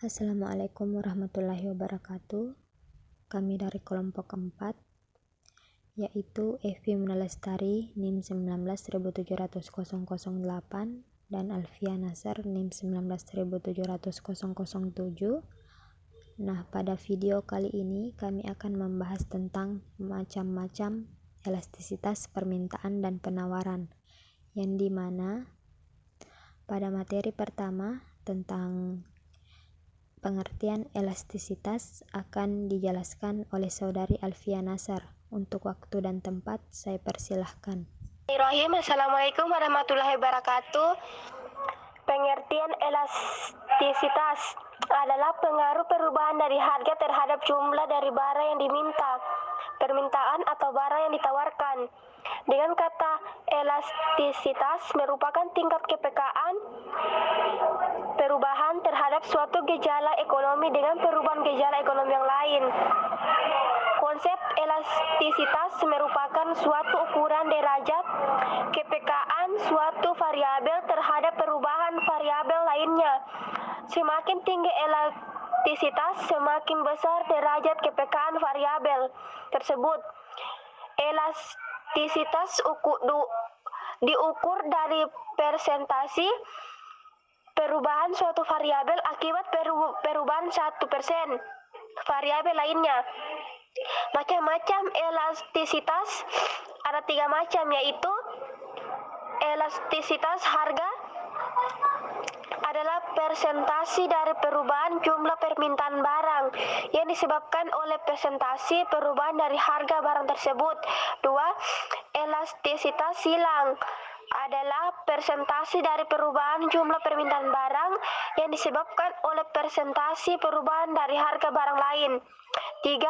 Assalamualaikum warahmatullahi wabarakatuh. Kami dari kelompok 4, yaitu Evi Munalestari NIM 19.700.008 dan Alfia Nasar NIM 19.700.007. Nah, pada video kali ini kami akan membahas tentang macam-macam elastisitas permintaan dan penawaran, yang dimana pada materi pertama tentang pengertian elastisitas akan dijelaskan oleh saudari Alfia Nasar. Untuk waktu dan tempat saya persilahkan. Assalamualaikum warahmatullahi wabarakatuh. Pengertian elastisitas adalah pengaruh perubahan dari harga terhadap jumlah dari barang yang diminta, permintaan atau barang yang ditawarkan. Dengan kata elastisitas merupakan tingkat kepekaan perubahan terhadap suatu gejala ekonomi dengan perubahan gejala ekonomi yang lain. Konsep elastisitas merupakan suatu ukuran derajat kepekaan suatu variabel terhadap perubahan variabel lainnya. Semakin tinggi elastisitas, semakin besar derajat kepekaan variabel tersebut. Elastisitas diukur dari persentase perubahan suatu variabel akibat perubahan 1% variabel lainnya. Macam-macam elastisitas ada 3 macam, yaitu elastisitas harga adalah persentase dari perubahan jumlah permintaan barang yang disebabkan oleh persentase perubahan dari harga barang tersebut. 2. Elastisitas silang adalah persentase dari perubahan jumlah permintaan barang yang disebabkan oleh persentase perubahan dari harga barang lain. 3.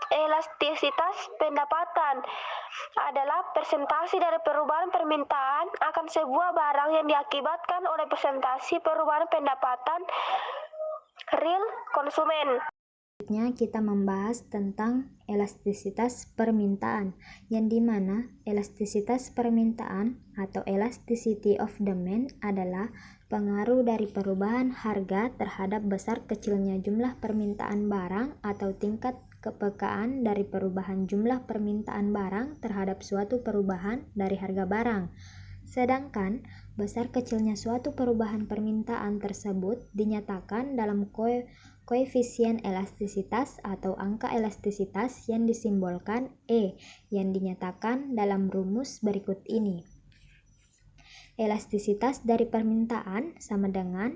Elastisitas pendapatan adalah persentase dari perubahan permintaan akan sebuah barang yang diakibatkan oleh persentase perubahan pendapatan real konsumen. Selanjutnya kita membahas tentang elastisitas permintaan, yang dimana elastisitas permintaan atau elasticity of demand adalah pengaruh dari perubahan harga terhadap besar kecilnya jumlah permintaan barang atau tingkat kepekaan dari perubahan jumlah permintaan barang terhadap suatu perubahan dari harga barang. Sedangkan besar kecilnya suatu perubahan permintaan tersebut dinyatakan dalam koefisien elastisitas atau angka elastisitas yang disimbolkan E, yang dinyatakan dalam rumus berikut ini. Elastisitas dari permintaan sama dengan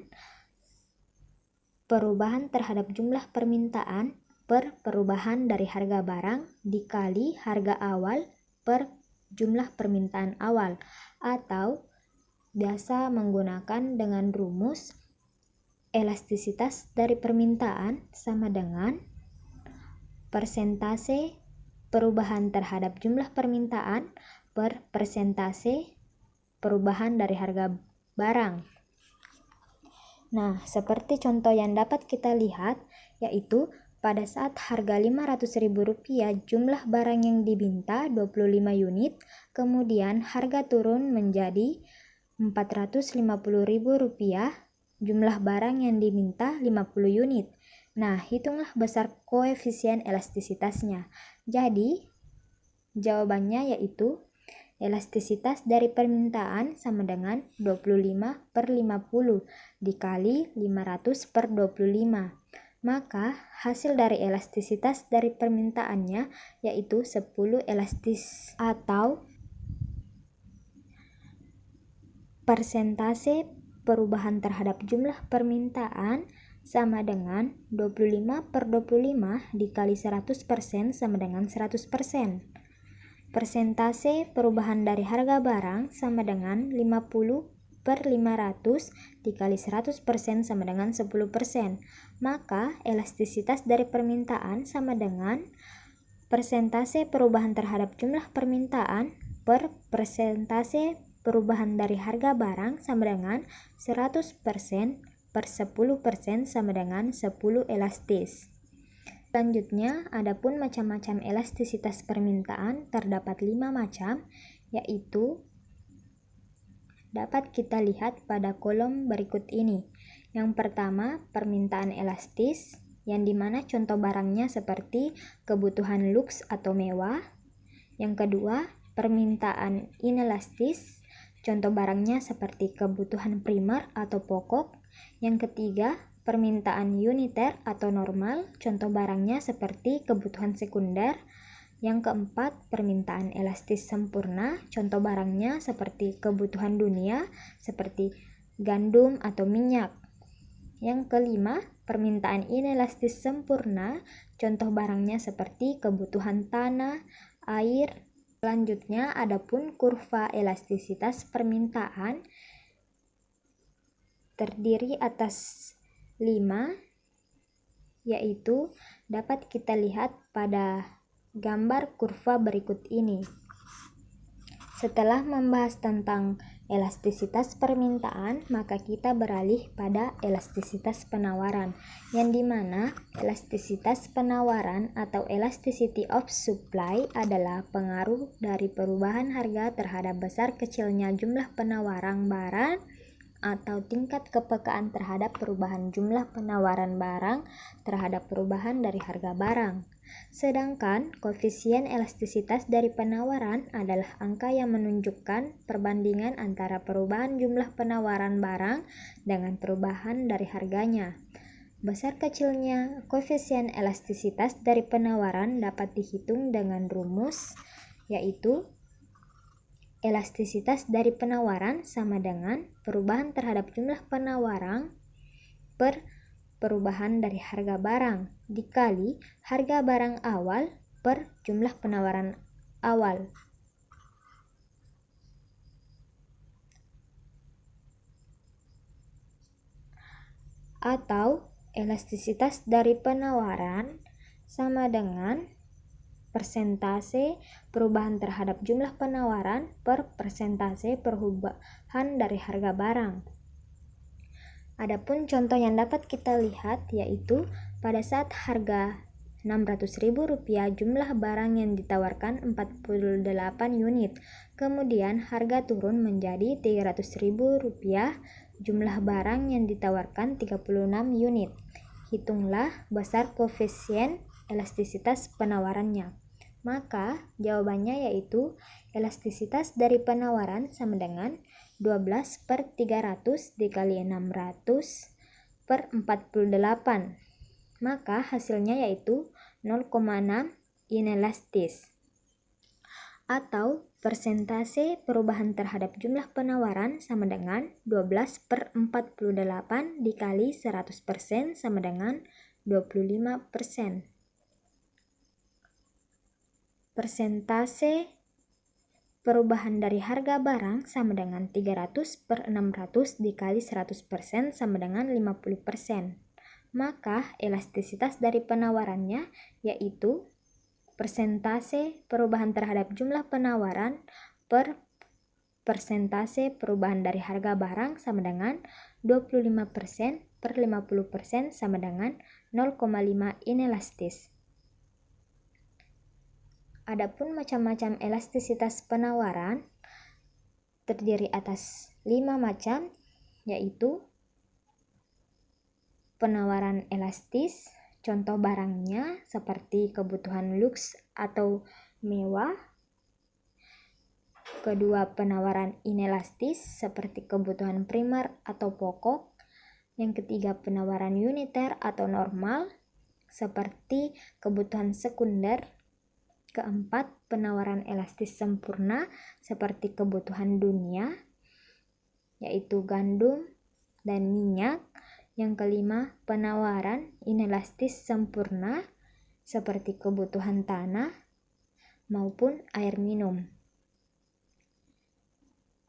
perubahan terhadap jumlah permintaan per perubahan dari harga barang dikali harga awal per jumlah permintaan awal, atau biasa menggunakan dengan rumus elastisitas dari permintaan sama dengan persentase perubahan terhadap jumlah permintaan per persentase perubahan dari harga barang. Nah, seperti contoh yang dapat kita lihat, yaitu pada saat harga Rp500.000 jumlah barang yang diminta 25 unit, kemudian harga turun menjadi Rp450.000, jumlah barang yang diminta 50 unit. Nah, hitunglah besar koefisien elastisitasnya. Jadi, jawabannya yaitu elastisitas dari permintaan sama dengan 25/50 dikali 500/25. Maka hasil dari elastisitas dari permintaannya yaitu 10 elastis, atau persentase perubahan terhadap jumlah permintaan sama dengan 25/25 dikali 100% sama dengan 100%. Persentase perubahan dari harga barang sama dengan 50/500 dikali 100% sama dengan 10%. Maka elastisitas dari permintaan sama dengan persentase perubahan terhadap jumlah permintaan per persentase perubahan dari harga barang sama dengan 100% per 10% sama dengan 10 elastis. Selanjutnya, adapun macam-macam elastisitas permintaan terdapat 5 macam, yaitu dapat kita lihat pada kolom berikut ini. Yang pertama, permintaan elastis, yang dimana contoh barangnya seperti kebutuhan luks atau mewah. Yang kedua, permintaan inelastis, contoh barangnya seperti kebutuhan primer atau pokok. Yang ketiga, permintaan uniter atau normal, contoh barangnya seperti kebutuhan sekunder. Yang keempat, permintaan elastis sempurna, contoh barangnya seperti kebutuhan dunia, seperti gandum atau minyak. Yang kelima, permintaan inelastis sempurna, contoh barangnya seperti kebutuhan tanah, air. Selanjutnya, adapun kurva elastisitas permintaan terdiri atas 5, yaitu dapat kita lihat pada gambar kurva berikut ini. Setelah membahas tentang elastisitas permintaan, maka kita beralih pada elastisitas penawaran, yang dimana elastisitas penawaran atau elasticity of supply adalah pengaruh dari perubahan harga terhadap besar kecilnya jumlah penawaran barang atau tingkat kepekaan terhadap perubahan jumlah penawaran barang terhadap perubahan dari harga barang. Sedangkan koefisien elastisitas dari penawaran adalah angka yang menunjukkan perbandingan antara perubahan jumlah penawaran barang dengan perubahan dari harganya. Besar kecilnya koefisien elastisitas dari penawaran dapat dihitung dengan rumus, yaitu elastisitas dari penawaran sama dengan perubahan terhadap jumlah penawaran per perubahan dari harga barang dikali harga barang awal per jumlah penawaran awal. Atau elastisitas dari penawaran sama dengan persentase perubahan terhadap jumlah penawaran per persentase perubahan dari harga barang. Adapun contoh yang dapat kita lihat yaitu pada saat harga Rp600.000 jumlah barang yang ditawarkan 48 unit. Kemudian harga turun menjadi Rp300.000, jumlah barang yang ditawarkan 36 unit. Hitunglah besar koefisien elastisitas penawarannya. Maka jawabannya yaitu elastisitas dari penawaran sama dengan 12/300 dikali 600/48. Maka hasilnya yaitu 0,6 inelastis. Atau persentase perubahan terhadap jumlah penawaran sama dengan 12/48 dikali 100% sama dengan 25%. Persentase perubahan dari harga barang sama dengan 300/600 dikali 100% sama dengan 50%. Maka elastisitas dari penawarannya yaitu persentase perubahan terhadap jumlah penawaran per persentase perubahan dari harga barang sama dengan 25%/50% sama dengan 0,5 inelastis. Adapun macam-macam elastisitas penawaran terdiri atas 5 macam, yaitu penawaran elastis, contoh barangnya seperti kebutuhan luks atau mewah. Kedua, penawaran inelastis seperti kebutuhan primer atau pokok. Yang ketiga, penawaran uniter atau normal seperti kebutuhan sekunder. Keempat, penawaran elastis sempurna seperti kebutuhan dunia, yaitu gandum dan minyak. Yang kelima, penawaran inelastis sempurna seperti kebutuhan tanah maupun air minum.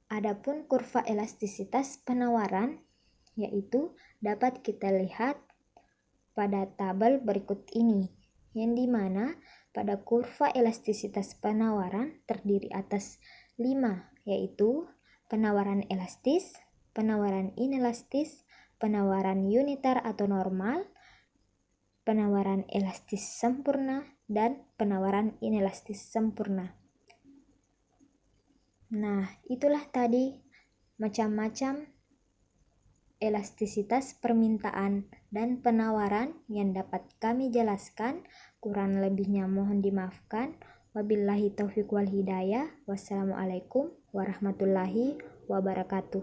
Adapun kurva elastisitas penawaran yaitu dapat kita lihat pada tabel berikut ini, yang dimana pada kurva elastisitas penawaran terdiri atas 5, yaitu penawaran elastis, penawaran inelastis, penawaran uniter atau normal, penawaran elastis sempurna, dan penawaran inelastis sempurna. Nah, itulah tadi macam-macam elastisitas permintaan dan penawaran yang dapat kami jelaskan. Kurang lebihnya mohon dimaafkan. Wabillahi taufiq wal hidayah. Wassalamualaikum warahmatullahi wabarakatuh.